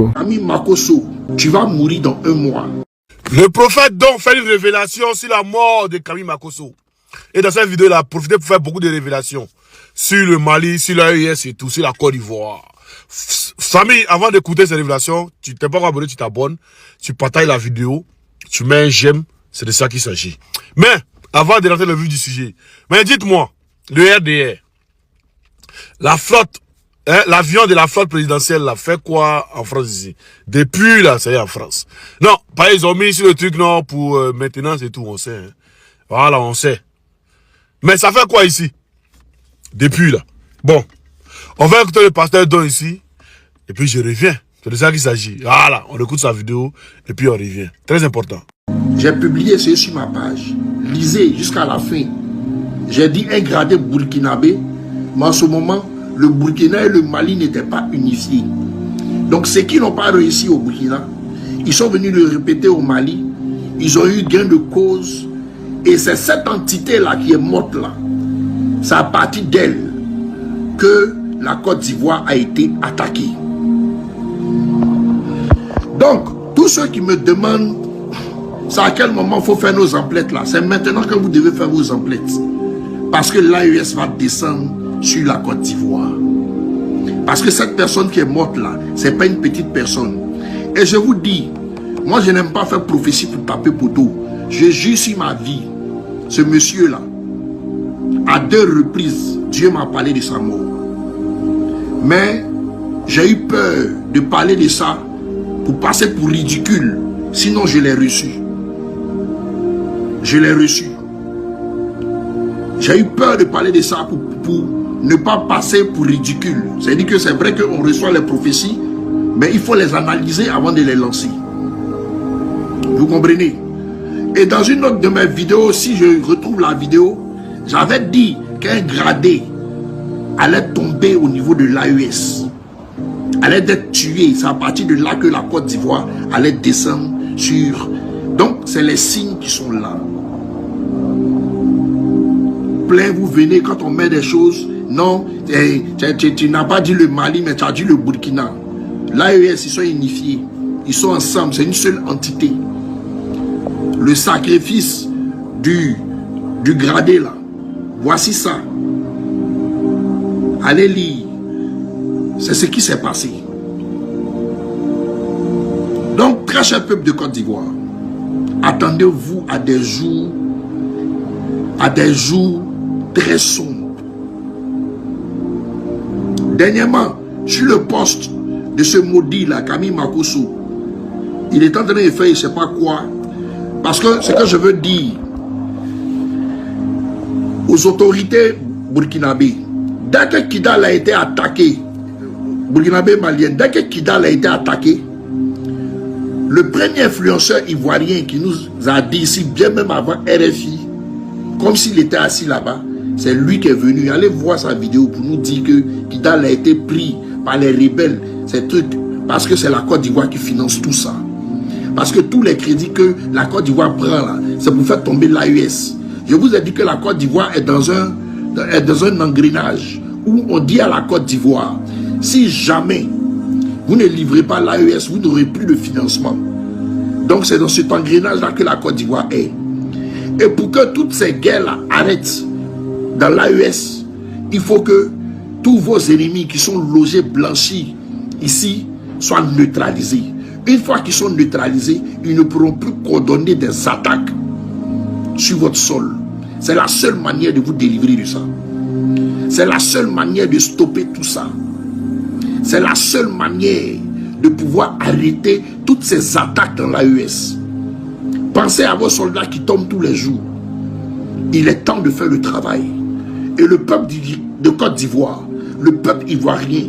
Makosso. Camille Makosso, tu vas mourir dans 1 mois. Le prophète donc fait une révélation sur la mort de Camille Makosso. Et dans cette vidéo, il a profité pour faire beaucoup de révélations sur le Mali, sur l'AES et tout, sur la Côte d'Ivoire. Famille, avant d'écouter ces révélations, tu t'es pas encore abonné, tu t'abonnes, tu partages la vidéo, tu mets un j'aime, c'est de ça qu'il s'agit. Mais, avant de rentrer dans le vif du sujet, mais dites-moi, le RDR, la flotte, l'avion de la flotte présidentielle là, fait quoi en France ici? Depuis là, ça y est en France. Non, pas ils ont mis sur le truc non pour maintenance et tout, on sait. Hein. Voilà, on sait. Mais ça fait quoi ici? Depuis là. Bon, on va écouter le pasteur Don ici, et puis je reviens. C'est de ça qu'il s'agit. Voilà, on écoute sa vidéo, et puis on revient. Très important. J'ai publié ça sur ma page. Lisez jusqu'à la fin. J'ai dit un gradé burkinabé, mais en ce moment, le Burkina et le Mali n'étaient pas unifiés. Donc ceux qui n'ont pas réussi au Burkina, ils sont venus le répéter au Mali. Ils ont eu gain de cause. Et c'est cette entité-là qui est morte là. C'est à partir d'elle que la Côte d'Ivoire a été attaquée. Donc, tous ceux qui me demandent c'est à quel moment il faut faire nos emplettes là, c'est maintenant que vous devez faire vos emplettes. Parce que l'AES va descendre sur la Côte d'Ivoire. Parce que cette personne qui est morte là, c'est pas une petite personne. Et je vous dis, moi je n'aime pas faire prophétie pour taper poteau. Je jure sur ma vie, ce monsieur là, à 2 reprises, Dieu m'a parlé de sa mort. Mais j'ai eu peur de parler de ça pour passer pour ridicule. Sinon je l'ai reçu. Je l'ai reçu. J'ai eu peur de parler de ça pour ne pas passer pour ridicule. C'est-à-dire que c'est vrai qu'on reçoit les prophéties, mais il faut les analyser avant de les lancer. Vous comprenez? Et dans une autre de mes vidéos, si je retrouve la vidéo, j'avais dit qu'un gradé allait tomber au niveau de l'AES. Allait être tué. C'est à partir de là que la Côte d'Ivoire allait descendre sur... Donc, c'est les signes qui sont là. Plein, vous venez quand on met des choses. Non, tu n'as pas dit le Mali, mais tu as dit le Burkina. L'AES, ils sont unifiés. Ils sont ensemble. C'est une seule entité. Le sacrifice du gradé là. Voici ça. Allez lire. C'est ce qui s'est passé. Donc, très cher peuple de Côte d'Ivoire, attendez-vous à des jours très sombres. Dernièrement, sur le poste de ce maudit là, Camille Makosso, il est en train de faire je ne sais pas quoi. Parce que ce que je veux dire aux autorités burkinabées, dès que Kidal a été attaqué, burkinabé malien, dès que Kidal a été attaqué, le premier influenceur ivoirien qui nous a dit ici, bien même avant RFI, comme s'il était assis là-bas, c'est lui qui est venu. Allez voir sa vidéo pour nous dire que Kidal a été pris par les rebelles, ces trucs, parce que c'est la Côte d'Ivoire qui finance tout ça. Parce que tous les crédits que la Côte d'Ivoire prend là, c'est pour faire tomber l'AES. Je vous ai dit que la Côte d'Ivoire est dans un engrenage où on dit à la Côte d'Ivoire, si jamais vous ne livrez pas l'AES, vous n'aurez plus de financement. Donc c'est dans cet engrenage-là que la Côte d'Ivoire est. Et pour que toutes ces guerres-là arrêtent dans l'AES, il faut que tous vos ennemis qui sont logés, blanchis ici, soient neutralisés. Une fois qu'ils sont neutralisés, ils ne pourront plus coordonner des attaques sur votre sol. C'est la seule manière de vous délivrer de ça. C'est la seule manière de stopper tout ça. C'est la seule manière de pouvoir arrêter toutes ces attaques dans l'AES. Pensez à vos soldats qui tombent tous les jours. Il est temps de faire le travail. Et le peuple de Côte d'Ivoire, le peuple ivoirien,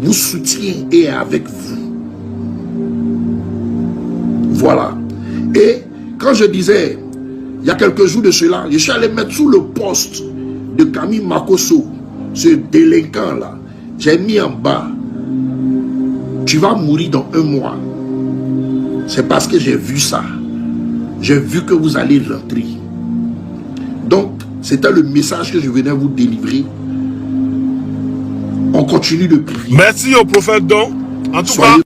vous soutient et est avec vous. Voilà. Et quand je disais, il y a quelques jours de cela, je suis allé mettre sous le poste de Camille Makosso, ce délinquant-là, j'ai mis en bas, tu vas mourir dans 1 mois. C'est parce que j'ai vu ça. J'ai vu que vous allez rentrer. Donc, c'était le message que je venais vous délivrer. On continue de prier. Merci au prophète Don. En tout cas,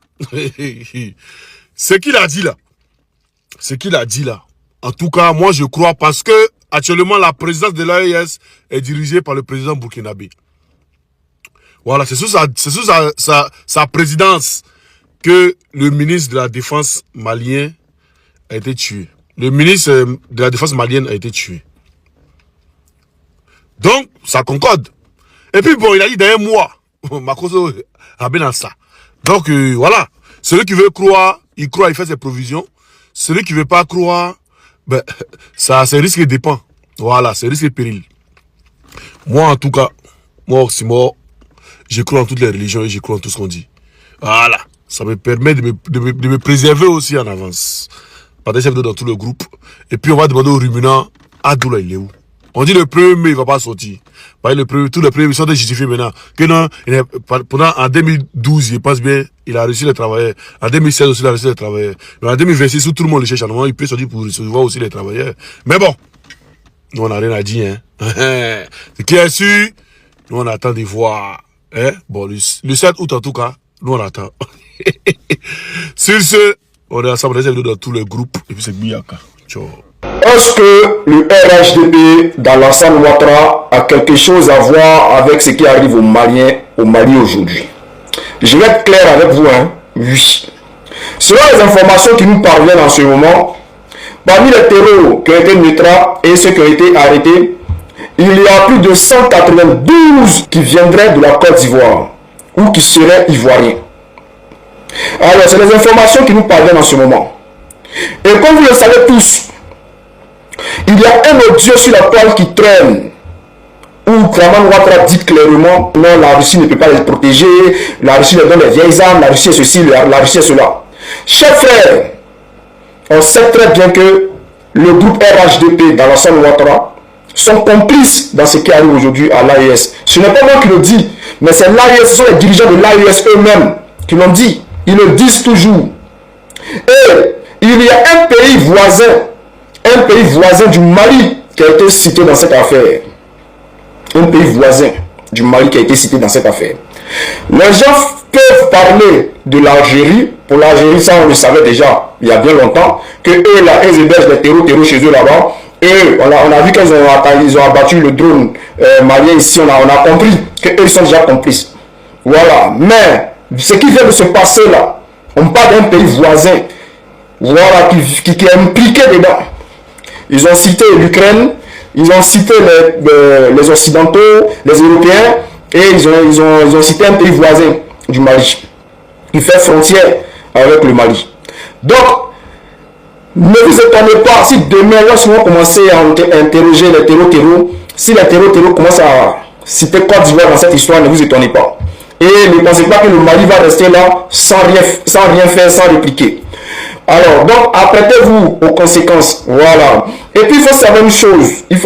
Ce qu'il a dit là, en tout cas, moi je crois parce que actuellement la présidence de l'AES est dirigée par le président burkinabé. Voilà, c'est sous sa présidence que le ministre de la Défense malien a été tué. Le ministre de la Défense malienne a été tué. Donc, ça concorde. Et puis bon, il a dit derrière moi, Makoso a bien dans ça. Donc voilà, celui qui veut croire, il croit, il fait ses provisions. Celui qui veut pas croire, ben, ça, c'est risque et dépend. Voilà, c'est risque et péril. Moi, en tout cas, moi, Oxymore, je crois en toutes les religions et je crois en tout ce qu'on dit. Voilà, ça me permet de me préserver aussi en avance. Par des chefs dans tout le groupe. Et puis on va demander aux ruminants, Adoula, il est où? On dit le premier, mais il va pas sortir. Tous les premiers, ils sont justifiés maintenant. Que non, en 2012, je pense bien, il a réussi les travailleurs. En 2016 aussi, il a réussi les travailleurs. Mais en 2026, où tout le monde le cherche, à un moment, il peut sortir pour recevoir aussi les travailleurs. Mais bon, nous, on n'a rien à dire, hein. Ce qui est sûr, nous, on attend de voir. Hein? Bon, le 7 août, en tout cas, nous, on attend. Sur ce, on est ensemble dans tous les groupes. Et puis, c'est Biyaka. Ciao. Est-ce que le RHDP dans l'ensemble Ouattara a quelque chose à voir avec ce qui arrive aux Maliens au Mali aujourd'hui? Je vais être clair avec vous, hein? Oui. Selon les informations qui nous parviennent en ce moment, parmi les terreaux qui ont été neutraux et ceux qui ont été arrêtés, il y a plus de 192 qui viendraient de la Côte d'Ivoire ou qui seraient ivoiriens. Alors, c'est les informations qui nous parviennent en ce moment. Et comme vous le savez tous, il y a un audio sur la toile qui traîne où Draman Ouattara dit clairement non, la Russie ne peut pas les protéger, la Russie leur donne des vieilles armes, la Russie est ceci, la Russie est cela. Chers frères, on sait très bien que le groupe RHDP dans l'ensemble Ouattara sont complices dans ce qui arrive aujourd'hui à l'AES. Ce n'est pas moi qui le dis, mais c'est l'AES, ce sont les dirigeants de l'AES eux-mêmes qui l'ont dit. Ils le disent toujours. Et il y a un pays voisin du Mali qui a été cité dans cette affaire. Un pays voisin du Mali qui a été cité dans cette affaire. Les gens peuvent parler de l'Algérie. Pour l'Algérie, ça on le savait déjà il y a bien longtemps, que eux là, ils hébergent les terreaux chez eux là-bas. Et on a vu qu'ils ont abattu le drone malien ici, on a compris qu'eux sont déjà complices. Voilà. Mais ce qui vient de se passer là, on parle d'un pays voisin, voilà, qui est impliqué dedans. Ils ont cité l'Ukraine, ils ont cité les Occidentaux, les Européens, et ils ont cité un pays voisin du Mali, qui fait frontière avec le Mali. Donc, ne vous étonnez pas si demain, lorsqu'on va commencer à interroger les terreaux, si les terreaux commencent à citer Côte d'Ivoire dans cette histoire, ne vous étonnez pas. Et ne pensez pas que le Mali va rester là sans rien faire, sans répliquer. Alors, donc, apprêtez-vous aux conséquences. Voilà. Et puis, il faut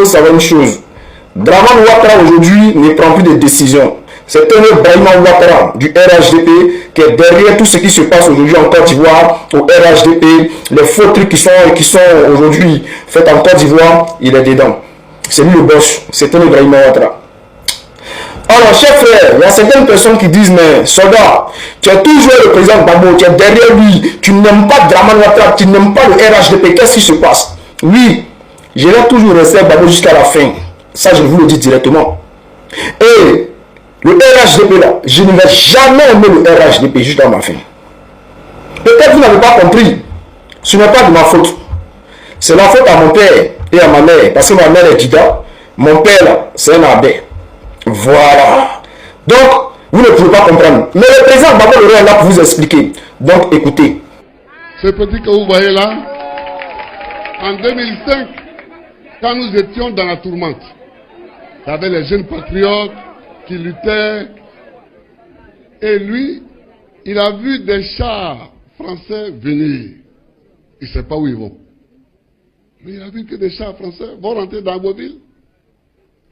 savoir une chose. Draman Ouattara, aujourd'hui, ne prend plus de décisions. C'est un Brahima Ouattara du RHDP qui est derrière tout ce qui se passe aujourd'hui en Côte d'Ivoire, au RHDP, les faux trucs qui sont aujourd'hui faits en Côte d'Ivoire, il est dedans. C'est lui le boss. C'est un Brahima Ouattara. Alors, chers frères, il y a certaines personnes qui disent, mais soldat, tu es toujours le président Gbagbo, tu es derrière lui, tu n'aimes pas Draman Ouattara, tu n'aimes pas le RHDP, qu'est-ce qui se passe? Oui, je vais toujours rester Gbagbo jusqu'à la fin. Ça, je vous le dis directement. Et le RHDP là, je ne vais jamais aimer le RHDP jusqu'à ma fin. Peut-être vous n'avez pas compris. Ce n'est pas de ma faute. C'est la faute à mon père et à ma mère. Parce que ma mère est Dida. Mon père là, c'est un abbé. Voilà. Donc, vous ne pouvez pas comprendre. Mais le président Gbagbo est là pour vous expliquer. Donc, écoutez. Ce petit que vous voyez là, en 2005, quand nous étions dans la tourmente, il y avait les jeunes patriotes qui luttaient. Et lui, il a vu des chars français venir. Il ne sait pas où ils vont. Mais il a vu que des chars français vont rentrer dans Boville.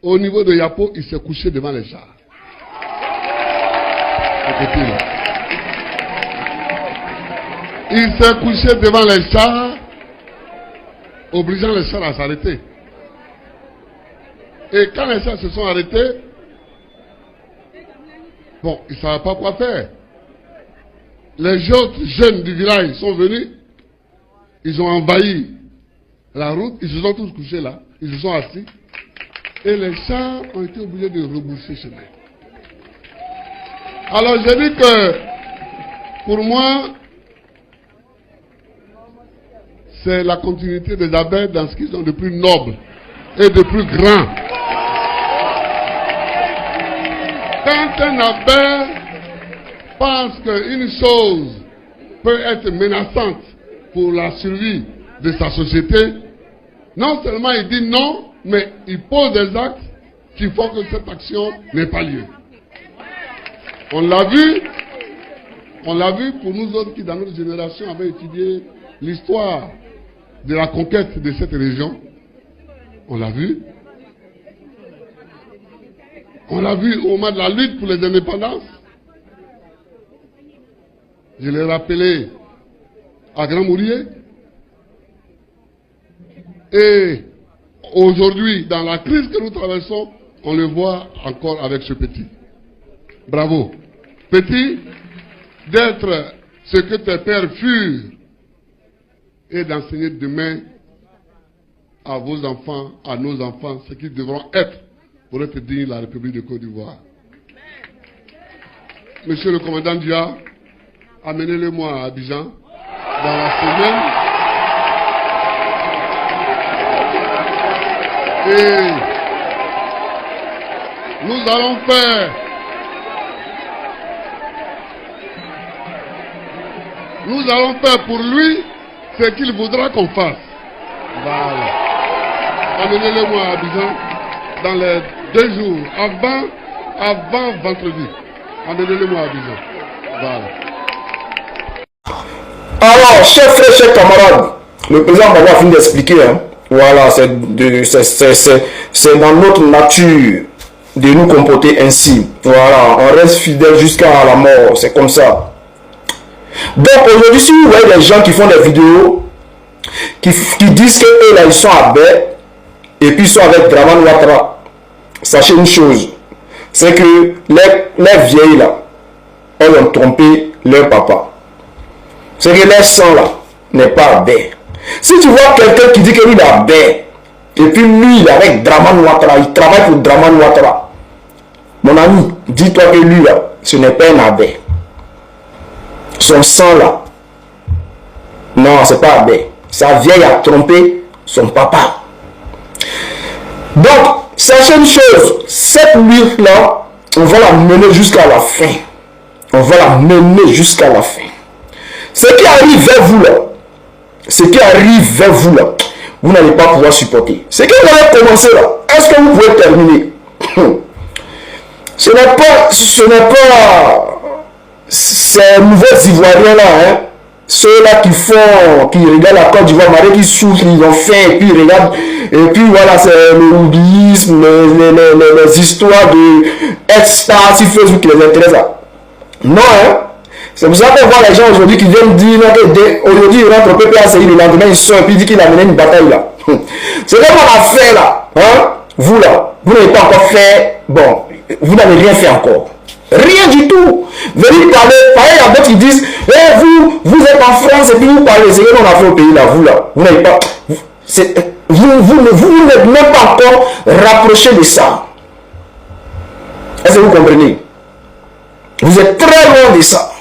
Au niveau de Yapo, il s'est couché devant les chars. Il s'est couché devant les chars, obligeant les chars à s'arrêter. Et quand les chars se sont arrêtés, bon, ils ne savaient pas quoi faire. les autres jeunes du village sont venus, ils ont envahi la route, ils se sont tous couchés là, ils se sont assis, et les chars ont été obligés de rebrousser chemin. Alors j'ai dit que, pour moi, c'est la continuité des abeilles dans ce qu'ils ont de plus noble et de plus grand. Quand un abeille pense qu'une chose peut être menaçante pour la survie de sa société, non seulement il dit non, mais il pose des actes qui font que cette action n'ait pas lieu. On l'a vu pour nous autres qui, dans notre génération, avons étudié l'histoire de la conquête de cette région. On l'a vu. On l'a vu au moment de la lutte pour les indépendances. Je l'ai rappelé à Grand Mourier. Et aujourd'hui, dans la crise que nous traversons, on le voit encore avec ce petit. Bravo. Petit, d'être ce que tes pères furent et d'enseigner demain à vos enfants, à nos enfants, ce qu'ils devront être pour être dignes de la République de Côte d'Ivoire. Monsieur le commandant Dia, amenez-le-moi à Abidjan dans la semaine. Et nous allons faire pour lui ce qu'il voudra qu'on fasse. Voilà. Amenez-le-moi à Abidjan dans les 2 jours, avant vendredi. Amenez-le-moi à Abidjan. Voilà. Alors, chers frères, chers camarades, le président m'a fini d'expliquer. Hein. Voilà, c'est dans notre nature de nous comporter ainsi. Voilà, on reste fidèle jusqu'à la mort, c'est comme ça. Donc aujourd'hui, si vous voyez des gens qui font des vidéos, qui disent qu'eux là, ils sont à Baie, et puis ils sont avec Dramane Ouattara, sachez une chose, c'est que les vieilles là, elles ont trompé leur papa. C'est que leur sang là n'est pas à Baie. Si tu vois quelqu'un qui dit que lui il est à Baie, et puis lui il est avec Dramane Ouattara, il travaille pour Dramane Ouattara, mon ami, dis-toi que lui là, ce n'est pas un abbé. Son sang là, non, c'est pas abbé. Sa vieille a trompé son papa. Donc, sachez une chose, cette lutte là, on va la mener jusqu'à la fin. On va la mener jusqu'à la fin. Ce qui arrive vers vous là, vous n'allez pas pouvoir supporter. Ce que vous allez commencer là, est-ce que vous pouvez terminer? Ce n'est pas ces nouveaux Ivoiriens là, hein, ceux-là qui regardent la Côte d'Ivoire, qui souffrent, ils ont faim, et puis ils regardent, et puis voilà, c'est le hobbyisme, les histoires de ex-stars sur Facebook qui les intéressent. Non, hein. C'est pour ça qu'on voit les gens aujourd'hui qui viennent dire qu'aujourd'hui ils rentrent au PPACI, le lendemain ils sortent et puis ils disent qu'il a mené une bataille là. C'est comme on a fait là, hein. Vous là, vous n'avez pas encore fait, bon, vous n'avez rien fait encore. Rien du tout. Venez parler, pareil à d'autres qui disent, eh, vous êtes en France et puis vous parlez, c'est ce qu'on a fait au pays là, vous là. Vous n'avez pas, vous n'êtes même pas encore rapproché de ça. Est-ce que vous comprenez? Vous êtes très loin de ça.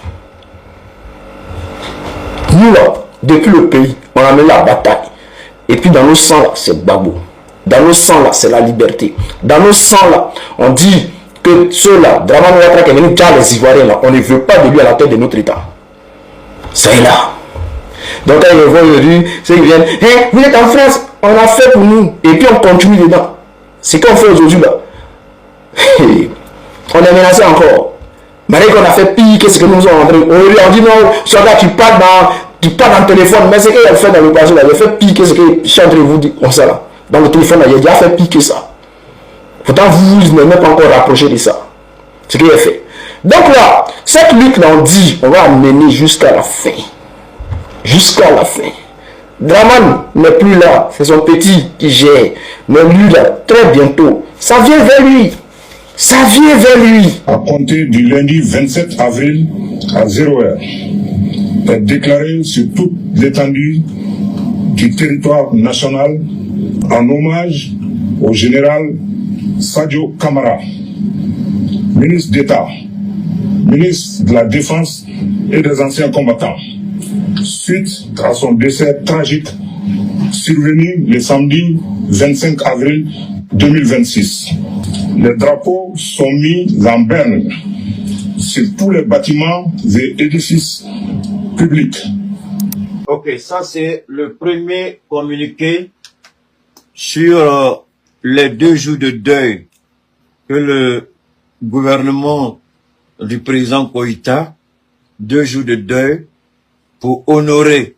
Nous là, depuis le pays, on a mené la bataille. Et puis dans nos sangs là, c'est Gbagbo. Dans nos sangs là, c'est la liberté. Dans nos sangs là, on dit que ceux-là, Dramane Ouattara qui est venu car les Ivoiriens là, on ne veut pas de lui à la tête de notre État. C'est là. Donc quand ils vont aujourd'hui, c'est qu'ils viennent, hey, vous êtes en France, on a fait pour nous. Et puis on continue dedans. C'est qu'on fait aujourd'hui là. On est menacé encore. Malgré qu'on a fait pire que ce que nous avons entré. Aujourd'hui on dit non, soldat tu parles dans le téléphone, mais c'est qu'il a fait dans le passé là, il a fait pire que ce que je suis en train de vous dire comme ça là. Dans le téléphone là, il a fait pire que ça. Pourtant, vous n'êtes même pas encore rapproché de ça. Ce qu'il a fait. Donc là, cette lutte là, on dit, on va la mener jusqu'à la fin. Jusqu'à la fin. Dramane n'est plus là. C'est son petit qui gère. Mais lui là, très bientôt, ça vient vers lui. Ça vient vers lui. À compter du lundi 27 avril à 0h, est déclaré sur toute l'étendue du territoire national en hommage au général Sadio Kamara, ministre d'État, ministre de la Défense et des anciens combattants, suite à son décès tragique survenu le samedi 25 avril 2026. Les drapeaux sont mis en berne sur tous les bâtiments et édifices publics. Ok, ça c'est le premier communiqué sur les 2 jours de deuil que le gouvernement du président Koïta, 2 jours de deuil pour honorer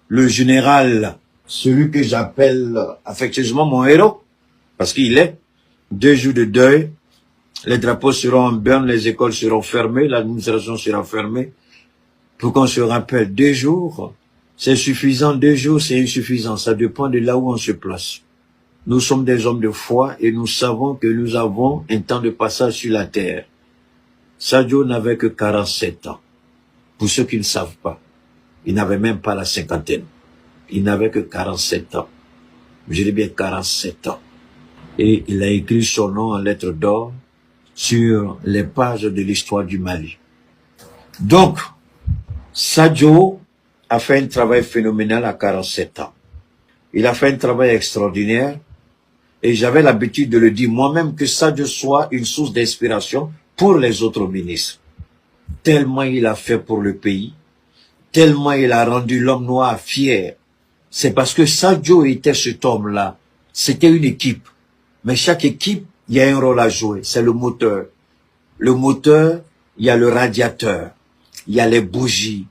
le général, celui que j'appelle affectueusement mon héros, parce qu'il est 2 jours de deuil, les drapeaux seront en berne, les écoles seront fermées, l'administration sera fermée, pour qu'on se rappelle 2 jours, c'est suffisant, 2 jours c'est insuffisant, ça dépend de là où on se place. Nous sommes des hommes de foi et nous savons que nous avons un temps de passage sur la terre. Sadio n'avait que 47 ans. Pour ceux qui ne savent pas, il n'avait même pas la cinquantaine. Il n'avait que 47 ans. Je dis bien 47 ans. Et il a écrit son nom en lettres d'or sur les pages de l'histoire du Mali. Donc, Sadio a fait un travail phénoménal à 47 ans. Il a fait un travail extraordinaire et j'avais l'habitude de le dire moi-même que Sadio soit une source d'inspiration pour les autres ministres. Tellement il a fait pour le pays, tellement il a rendu l'homme noir fier. C'est parce que Sadio était cet homme-là. C'était une équipe. Mais chaque équipe, il y a un rôle à jouer. C'est le moteur. Le moteur, il y a le radiateur. Il y a les bougies.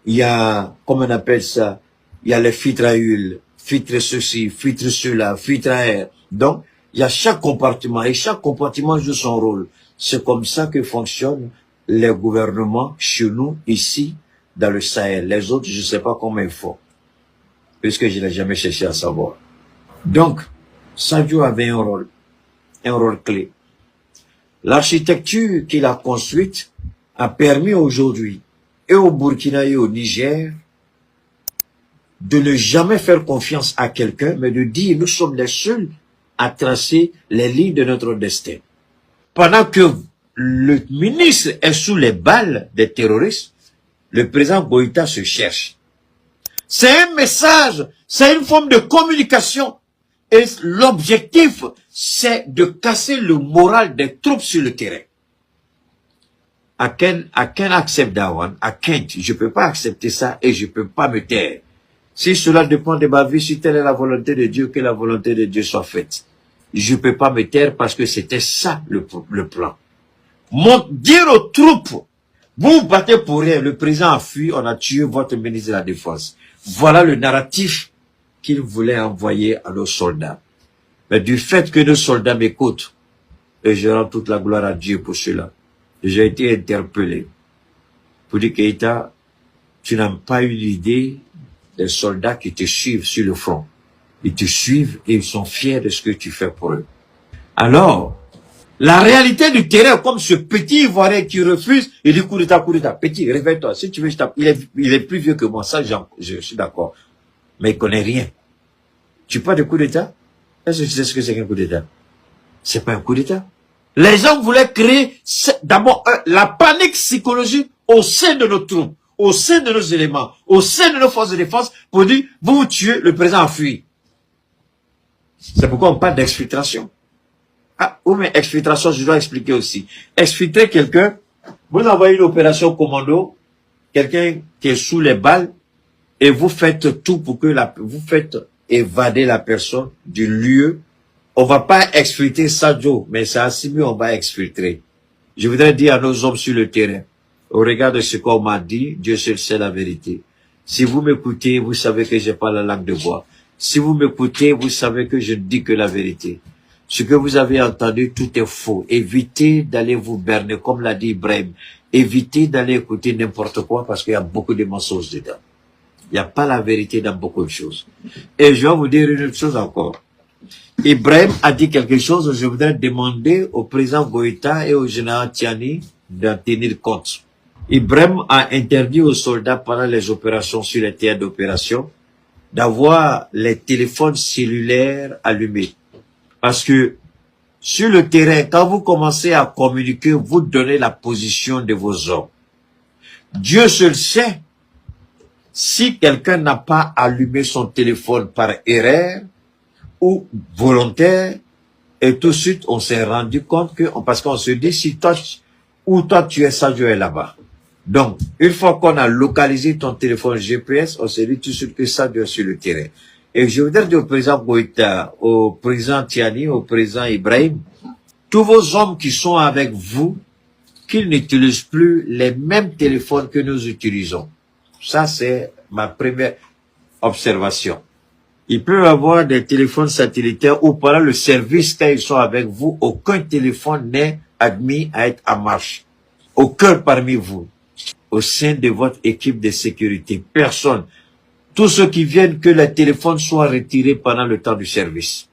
Il y a, comment on appelle ça? Il y a les filtres à huile, filtres ceci, filtres cela, filtres à air. Donc, il y a chaque compartiment et chaque compartiment joue son rôle. C'est comme ça que fonctionnent les gouvernements chez nous, ici, dans le Sahel. Les autres, je ne sais pas comment ils font, puisque je n'ai jamais cherché à savoir. Donc, Sadio avait un rôle clé. L'architecture qu'il a construite a permis aujourd'hui, et au Burkina et au Niger, de ne jamais faire confiance à quelqu'un, mais de dire nous sommes les seuls à tracer les lignes de notre destin. Pendant que le ministre est sous les balles des terroristes, le président Goïta se cherche. C'est un message, c'est une forme de communication. Et l'objectif, c'est de casser le moral des troupes sur le terrain. I can accept that one. I can't. Je peux pas accepter ça et je peux pas me taire. Si cela dépend de ma vie, si telle est la volonté de Dieu, que la volonté de Dieu soit faite. Je peux pas me taire parce que c'était ça le plan. Dire aux troupes, vous vous battez pour rien, le président a fui, on a tué votre ministre de la Défense. Voilà le narratif qu'il voulait envoyer à nos soldats. Mais du fait que nos soldats m'écoutent, et je rends toute la gloire à Dieu pour cela, j'ai été interpellé pour dire Keïta, tu n'as pas eu l'idée des soldats qui te suivent sur le front. Ils te suivent et ils sont fiers de ce que tu fais pour eux. Alors, la réalité du terrain, comme ce petit Ivoirien qui refuse, il dit coup d'état. Petit, réveille-toi. Si tu veux, je tape. Il est plus vieux que moi, ça, je suis d'accord. Mais il connaît rien. Tu parles de coup d'état? Est-ce que tu sais ce que c'est qu'un coup d'état? C'est pas un coup d'état. Les gens voulaient créer, d'abord, la panique psychologique au sein de nos troupes, au sein de nos éléments, au sein de nos forces de défense, pour dire, vous tuez, le président a fui. C'est pourquoi on parle d'exfiltration. Ah, oui, mais exfiltration, je dois expliquer aussi. Exfiltrer quelqu'un, vous envoyez une opération commando, quelqu'un qui est sous les balles, et vous faites tout pour que vous faites évader la personne du lieu. On va pas exfiltrer Sadio, mais c'est assez mieux, on va exfiltrer. Je voudrais dire à nos hommes sur le terrain, au regard de ce qu'on m'a dit, Dieu seul sait la vérité. Si vous m'écoutez, vous savez que j'ai pas la langue de bois. Si vous m'écoutez, vous savez que je ne dis que la vérité. Ce que vous avez entendu, tout est faux. Évitez d'aller vous berner, comme l'a dit Ibrahim. Évitez d'aller écouter n'importe quoi parce qu'il y a beaucoup de mensonges dedans. Il n'y a pas la vérité dans beaucoup de choses. Et je vais vous dire une autre chose encore. Ibrahim a dit quelque chose, je voudrais demander au président Goïta et au général Tiani d'en tenir compte. Ibrahim a interdit aux soldats pendant les opérations sur les théâtres d'opération d'avoir les téléphones cellulaires allumés. Parce que sur le terrain, quand vous commencez à communiquer, vous donnez la position de vos hommes. Dieu seul sait si quelqu'un n'a pas allumé son téléphone par erreur ou volontaire, et tout de suite on s'est rendu compte que, parce qu'on se dit, si toi, ou toi tu es Sadio est là-bas. Donc, une fois qu'on a localisé ton téléphone GPS, on s'est dit tout de suite que Sadio est sur le terrain. Et je voudrais dire au président Goïta, au président Tiani, au président Ibrahim, tous vos hommes qui sont avec vous, qu'ils n'utilisent plus les mêmes téléphones que nous utilisons. Ça, c'est ma première observation. Ils peuvent avoir des téléphones satellitaires ou pendant le service, quand ils sont avec vous, aucun téléphone n'est admis à être en marche. Aucun parmi vous, au sein de votre équipe de sécurité. Personne. Tous ceux qui viennent, que les téléphones soient retirés pendant le temps du service.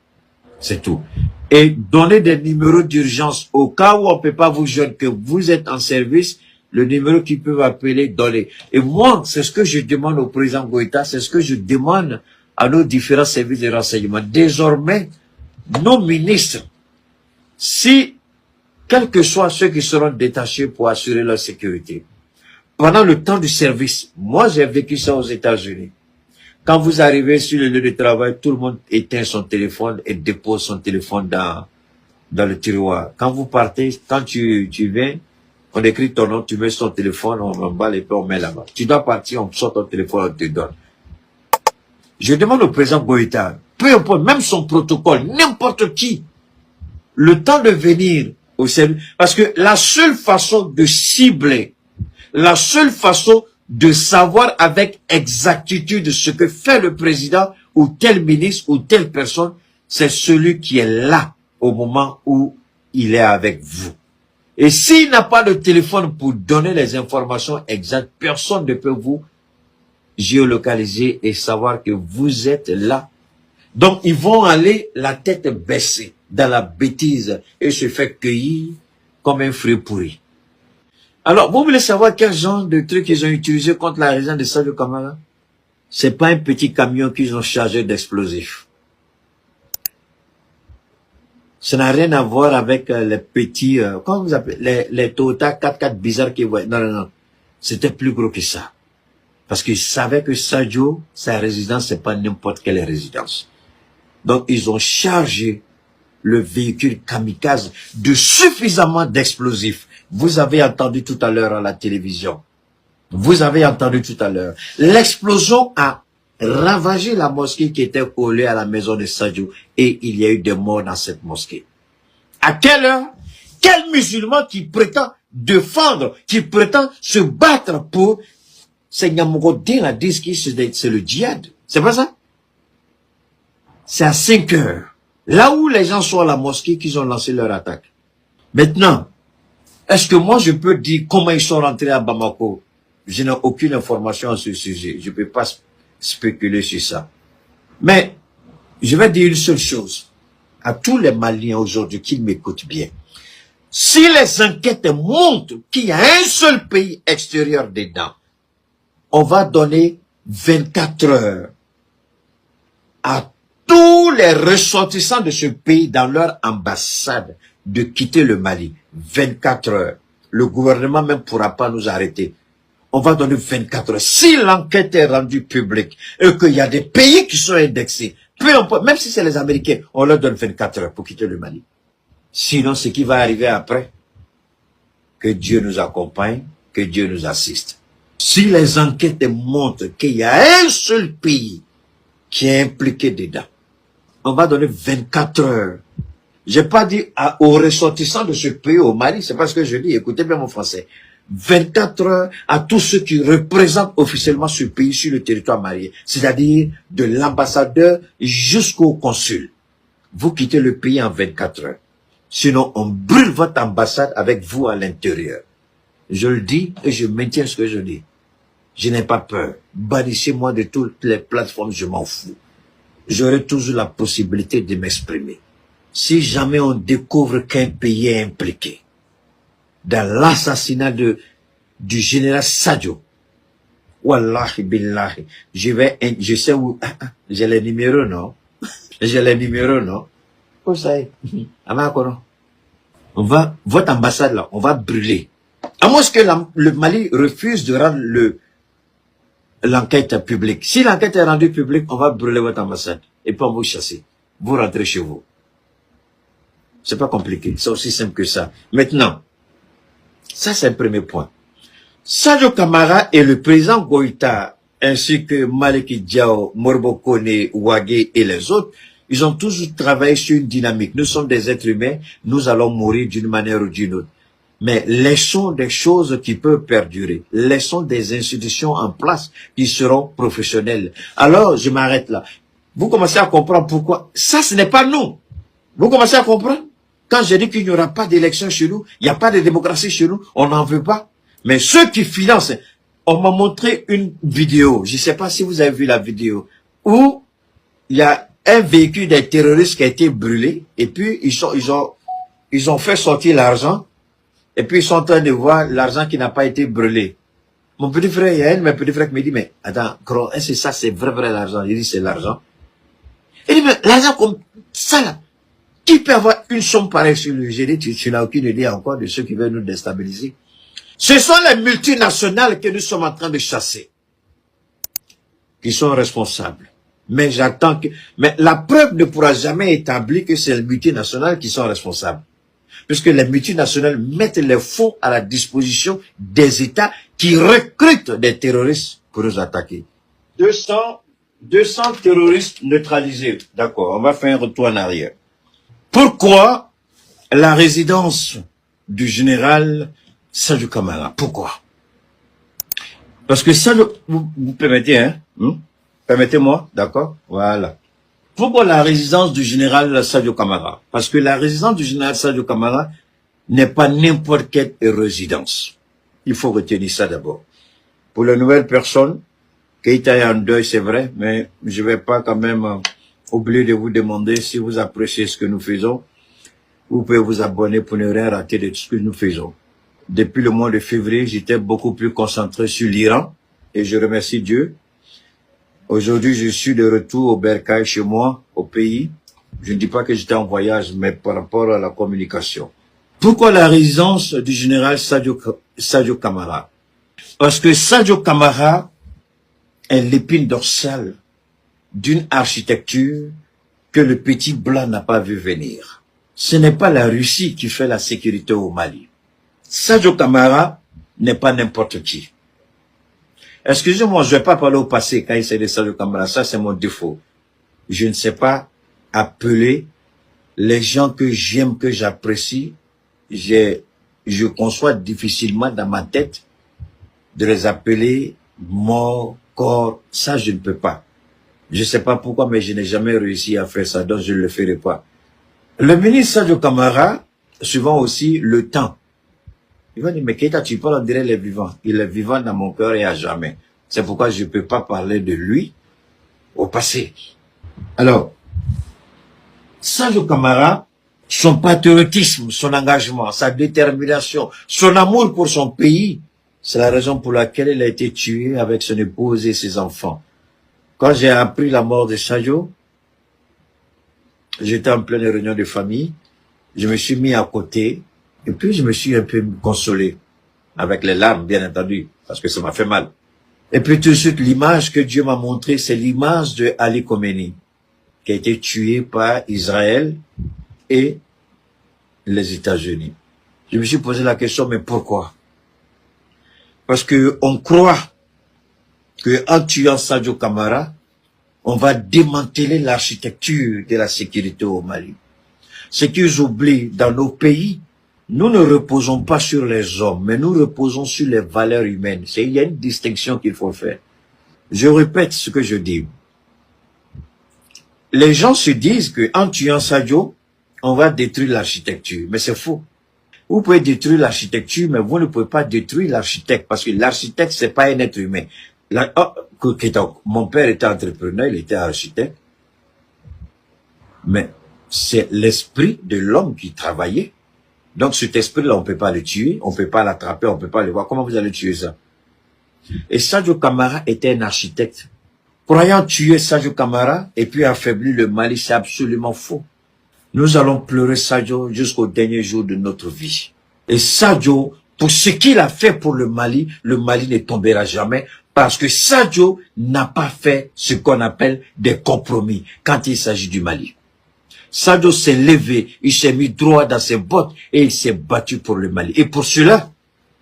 C'est tout. Et donner des numéros d'urgence au cas où on ne peut pas vous joindre, que vous êtes en service, le numéro qui peut appeler, donner. Et moi, c'est ce que je demande au président Goïta, c'est ce que je demande à nos différents services de renseignement. Désormais, nos ministres, si, quels que soient ceux qui seront détachés pour assurer leur sécurité, pendant le temps du service, moi j'ai vécu ça aux États-Unis. Quand vous arrivez sur le lieu de travail, tout le monde éteint son téléphone et dépose son téléphone dans le tiroir. Quand vous partez, quand tu viens, on écrit ton nom, tu mets son téléphone, on emballe et puis on met là-bas. Tu dois partir, on sort ton téléphone, on te donne. Je demande au président Goïta, peu importe, même son protocole, n'importe qui, le temps de venir au service, parce que la seule façon de cibler, la seule façon de savoir avec exactitude ce que fait le président ou tel ministre ou telle personne, c'est celui qui est là au moment où il est avec vous. Et s'il n'a pas de téléphone pour donner les informations exactes, personne ne peut vous géolocaliser et savoir que vous êtes là. Donc, ils vont aller la tête baissée dans la bêtise et se faire cueillir comme un fruit pourri. Alors, vous voulez savoir quel genre de trucs ils ont utilisé contre la région de Sadio Camara? C'est pas un petit camion qu'ils ont chargé d'explosifs. Ça n'a rien à voir avec les petits, comment vous appelez, les Toyota 4x4 bizarres qu'ils voient. Non, non, non. C'était plus gros que ça. Parce qu'ils savaient que Sadio, sa résidence, c'est pas n'importe quelle résidence. Donc, ils ont chargé le véhicule kamikaze de suffisamment d'explosifs. Vous avez entendu tout à l'heure à la télévision. Vous avez entendu tout à l'heure. L'explosion a ravagé la mosquée qui était collée à la maison de Sadio et il y a eu des morts dans cette mosquée. À quelle heure? Quel musulman qui prétend défendre, qui prétend se battre pour... C'est Nyamogodin a dit que c'est le djihad. C'est pas ça? C'est à 5 heures. Là où les gens sont à la mosquée qu'ils ont lancé leur attaque. Maintenant, est-ce que moi je peux dire comment ils sont rentrés à Bamako? Je n'ai aucune information à ce sujet. Je ne peux pas spéculer sur ça. Mais, je vais dire une seule chose. À tous les Maliens aujourd'hui qui m'écoutent bien. Si les enquêtes montrent qu'il y a un seul pays extérieur dedans, on va donner 24 heures à tous les ressortissants de ce pays dans leur ambassade de quitter le Mali. 24 heures. Le gouvernement même ne pourra pas nous arrêter. On va donner 24 heures. Si l'enquête est rendue publique et qu'il y a des pays qui sont indexés, peu importe, même si c'est les Américains, on leur donne 24 heures pour quitter le Mali. Sinon, ce qui va arriver après, que Dieu nous accompagne, que Dieu nous assiste. Si les enquêtes montrent qu'il y a un seul pays qui est impliqué dedans, on va donner 24 heures. J'ai pas dit aux ressortissants de ce pays au Mali, c'est pas ce que je dis, écoutez bien mon français. 24 heures à tous ceux qui représentent officiellement ce pays sur le territoire malien, c'est-à-dire de l'ambassadeur jusqu'au consul. Vous quittez le pays en 24 heures. Sinon, on brûle votre ambassade avec vous à l'intérieur. Je le dis et je maintiens ce que je dis. Je n'ai pas peur. Bannissez-moi de toutes les plateformes, je m'en fous. J'aurai toujours la possibilité de m'exprimer. Si jamais on découvre qu'un pays est impliqué dans l'assassinat de du général Sadio. Wallahi billahi. Je sais où, j'ai les numéros, non? J'ai les numéros, non? Où ça est? Votre ambassade là, on va brûler. À moins que le Mali refuse de rendre l'enquête publique. Si l'enquête est rendue publique, on va brûler votre ambassade. Et puis on va vous chasser. Vous rentrez chez vous. C'est pas compliqué. C'est aussi simple que ça. Maintenant, ça c'est le premier point. Sadio Kamara et le président Goïta, ainsi que Maliki Diao, Morbo Kone, Ouagé et les autres, ils ont toujours travaillé sur une dynamique. Nous sommes des êtres humains, nous allons mourir d'une manière ou d'une autre. Mais laissons des choses qui peuvent perdurer. Laissons des institutions en place qui seront professionnelles. Alors, je m'arrête là. Vous commencez à comprendre pourquoi. Ça, ce n'est pas nous. Vous commencez à comprendre? Quand j'ai dit qu'il n'y aura pas d'élection chez nous, il n'y a pas de démocratie chez nous, on n'en veut pas. Mais ceux qui financent, on m'a montré une vidéo, je ne sais pas si vous avez vu la vidéo, où il y a un véhicule des terroristes qui a été brûlé, et puis ils ont fait sortir l'argent, et puis ils sont en train de voir l'argent qui n'a pas été brûlé. Mon petit frère, il y a un de mes petits frères qui me dit, mais attends, est-ce que ça c'est vrai l'argent? Il dit, c'est l'argent. Il dit, mais l'argent comme ça là, qui peut avoir une somme pareille sur le GD? Tu n'as aucune idée encore de ceux qui veulent nous déstabiliser. Ce sont les multinationales que nous sommes en train de chasser, qui sont responsables. Mais j'attends que, mais la preuve ne pourra jamais établir que c'est les multinationales qui sont responsables. Puisque les multinationales mettent les fonds à la disposition des États qui recrutent des terroristes pour nous attaquer. 200 terroristes neutralisés. D'accord, on va faire un retour en arrière. Pourquoi la résidence du général Sadio Kamara? Pourquoi? Parce que Sadio, vous permettez, hein? Permettez-moi, d'accord? Voilà. Pourquoi la résidence du général Sadio Kamara? Parce que la résidence du général Sadio Kamara n'est pas n'importe quelle résidence. Il faut retenir ça d'abord. Pour les nouvelles personnes, Keïta est en deuil, c'est vrai, mais je vais pas quand même oublier de vous demander si vous appréciez ce que nous faisons. Vous pouvez vous abonner pour ne rien rater de tout ce que nous faisons. Depuis le mois de février, j'étais beaucoup plus concentré sur l'Iran et je remercie Dieu. Aujourd'hui, je suis de retour au Bercail chez moi, au pays. Je ne dis pas que j'étais en voyage, mais par rapport à la communication. Pourquoi la résidence du général Sadio Kamara? Parce que Sadio Kamara est l'épine dorsale d'une architecture que le petit blanc n'a pas vu venir. Ce n'est pas la Russie qui fait la sécurité au Mali. Sadio Kamara n'est pas n'importe qui. Excusez-moi, je ne vais pas parler au passé quand il s'agit de Sadio Kamara. Ça, c'est mon défaut. Je ne sais pas appeler les gens que j'aime, que j'apprécie. Je conçois difficilement dans ma tête de les appeler morts, corps. Ça, je ne peux pas. Je ne sais pas pourquoi, mais je n'ai jamais réussi à faire ça, donc je ne le ferai pas. Le ministre Sadio Kamara, souvent aussi le temps. Il va dire, mais Keïta, tu parles, on dirait les vivants. Il est vivant dans mon cœur et à jamais. C'est pourquoi je ne peux pas parler de lui au passé. Alors, Sadio Kamara, son patriotisme, son engagement, sa détermination, son amour pour son pays, c'est la raison pour laquelle il a été tué avec son épouse et ses enfants. Quand j'ai appris la mort de Sadio, j'étais en pleine réunion de famille, je me suis mis à côté, et puis je me suis un peu consolé, avec les larmes bien entendu, parce que ça m'a fait mal. Et puis tout de suite, l'image que Dieu m'a montrée, c'est l'image de Ali Khomeini, qui a été tué par Israël et les États-Unis. Je me suis posé la question, mais pourquoi? Parce que on croit que en tuant Sadio Kamara, on va démanteler l'architecture de la sécurité au Mali. Ce qu'ils oublient dans nos pays, nous ne reposons pas sur les hommes, mais nous reposons sur les valeurs humaines. Il y a une distinction qu'il faut faire. Je répète ce que je dis. Les gens se disent que en tuant Sadio, on va détruire l'architecture. Mais c'est faux. Vous pouvez détruire l'architecture, mais vous ne pouvez pas détruire l'architecte, parce que l'architecte, c'est pas un être humain. Mon père était entrepreneur, il était architecte. Mais c'est l'esprit de l'homme qui travaillait. Donc cet esprit-là, on ne peut pas le tuer, on ne peut pas l'attraper, on ne peut pas le voir. Comment vous allez tuer ça? Et Sadio Camara était un architecte. Croyant tuer Sadio Camara et puis affaiblir le Mali, c'est absolument faux. Nous allons pleurer Sadio jusqu'au dernier jour de notre vie. Et Sadio, pour ce qu'il a fait pour le Mali ne tombera jamais parce que Sadio n'a pas fait ce qu'on appelle des compromis quand il s'agit du Mali. Sadio s'est levé, il s'est mis droit dans ses bottes et il s'est battu pour le Mali. Et pour cela,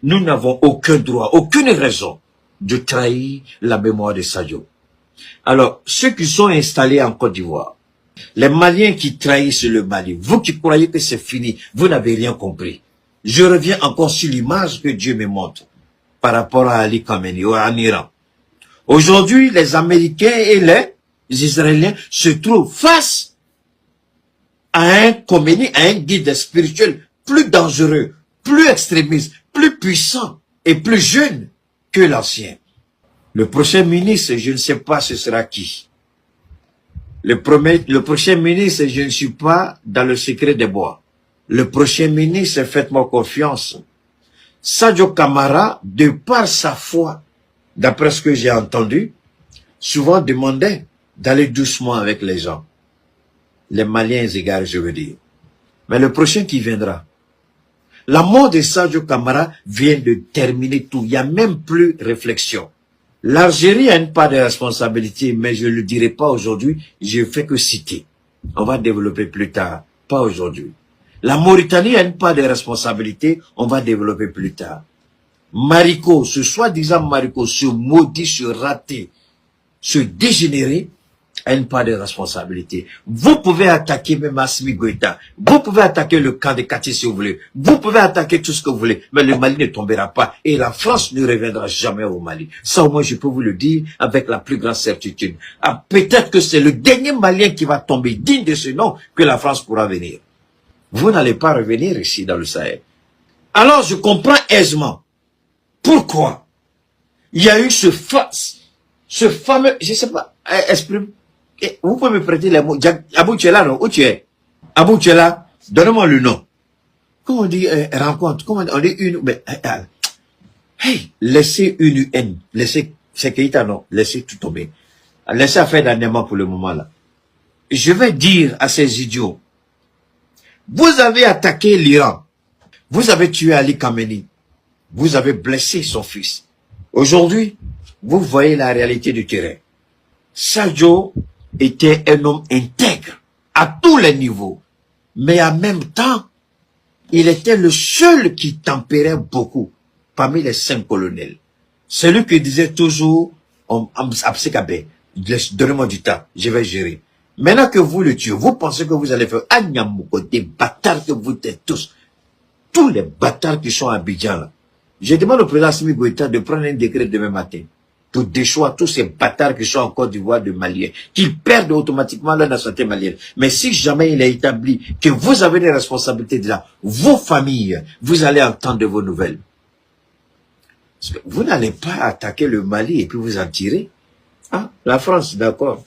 nous n'avons aucun droit, aucune raison de trahir la mémoire de Sadio. Alors, ceux qui sont installés en Côte d'Ivoire, les Maliens qui trahissent le Mali, vous qui croyez que c'est fini, vous n'avez rien compris. Je reviens encore sur l'image que Dieu me montre par rapport à Ali Khamenei en Iran. Aujourd'hui, les Américains et les Israéliens se trouvent face à un Khomeini, à un guide spirituel plus dangereux, plus extrémiste, plus puissant et plus jeune que l'ancien. Le prochain ministre, je ne sais pas ce sera qui. Le prochain ministre, je ne suis pas dans le secret des bois. Le prochain ministre, faites-moi confiance. Sadio Camara, de par sa foi, d'après ce que j'ai entendu, souvent demandait d'aller doucement avec les gens. Les Maliens égarés, je veux dire. Mais le prochain qui viendra, la mort de Sadio Camara vient de terminer tout. Il n'y a même plus réflexion. L'Algérie a une part de responsabilité, mais je ne le dirai pas aujourd'hui, je ne fais que citer. On va développer plus tard, pas aujourd'hui. La Mauritanie a une part de responsabilité, on va développer plus tard. Mariko, ce soi-disant Mariko, ce maudit, ce raté, ce dégénéré, a une part de responsabilité. Vous pouvez attaquer même Assimi Goïta, vous pouvez attaquer le camp de Kati si vous voulez, vous pouvez attaquer tout ce que vous voulez, mais le Mali ne tombera pas et la France ne reviendra jamais au Mali. Ça au moins je peux vous le dire avec la plus grande certitude. Ah, peut-être que c'est le dernier Malien qui va tomber digne de ce nom que la France pourra venir. Vous n'allez pas revenir ici dans le Sahel. Alors je comprends aisément pourquoi il y a eu ce fameux, je sais pas, exprime. Vous pouvez me prêter les mots. Abou, tu es là, non? Où tu es? Abou, tu es là? Donne-moi le nom. Comment on dit rencontre? Comment on dit une... hey, laissez une haine. Laissez... C'est Keïta, non? Laissez tout tomber. Laissez faire dernièrement pour le moment, là. Je vais dire à ces idiots, vous avez attaqué l'Iran. Vous avez tué Ali Khamenei. Vous avez blessé son fils. Aujourd'hui, vous voyez la réalité du terrain. Sadio était un homme intègre à tous les niveaux, mais en même temps, il était le seul qui tempérait beaucoup parmi les 5 colonels. Celui qui disait toujours, donnez-moi du temps, je vais gérer. Maintenant que vous le tuez, vous pensez que vous allez faire Agnamouko, des bâtards que vous êtes tous les bâtards qui sont à Abidjan là. Je demande au président Assimi Goïta de prendre un décret demain matin pour déchoir tous ces bâtards qui sont en Côte d'Ivoire de Maliens, qu'ils perdent automatiquement leur nationalité malienne. Mais si jamais il est établi que vous avez des responsabilités de là, vos familles, vous allez entendre de vos nouvelles. Parce que vous n'allez pas attaquer le Mali et puis vous en tirer. Ah, la France, d'accord.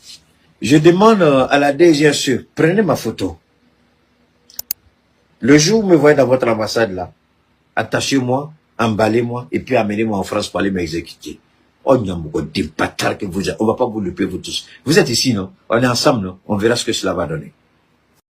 Je demande à la DGSE, prenez ma photo. Le jour où vous me voyez dans votre ambassade là, attachez-moi, emballez-moi et puis amenez-moi en France pour aller m'exécuter. Oh, il y a des bâtards que vous êtes. On va pas vous louper, vous tous. Vous êtes ici, non? On est ensemble, non? On verra ce que cela va donner.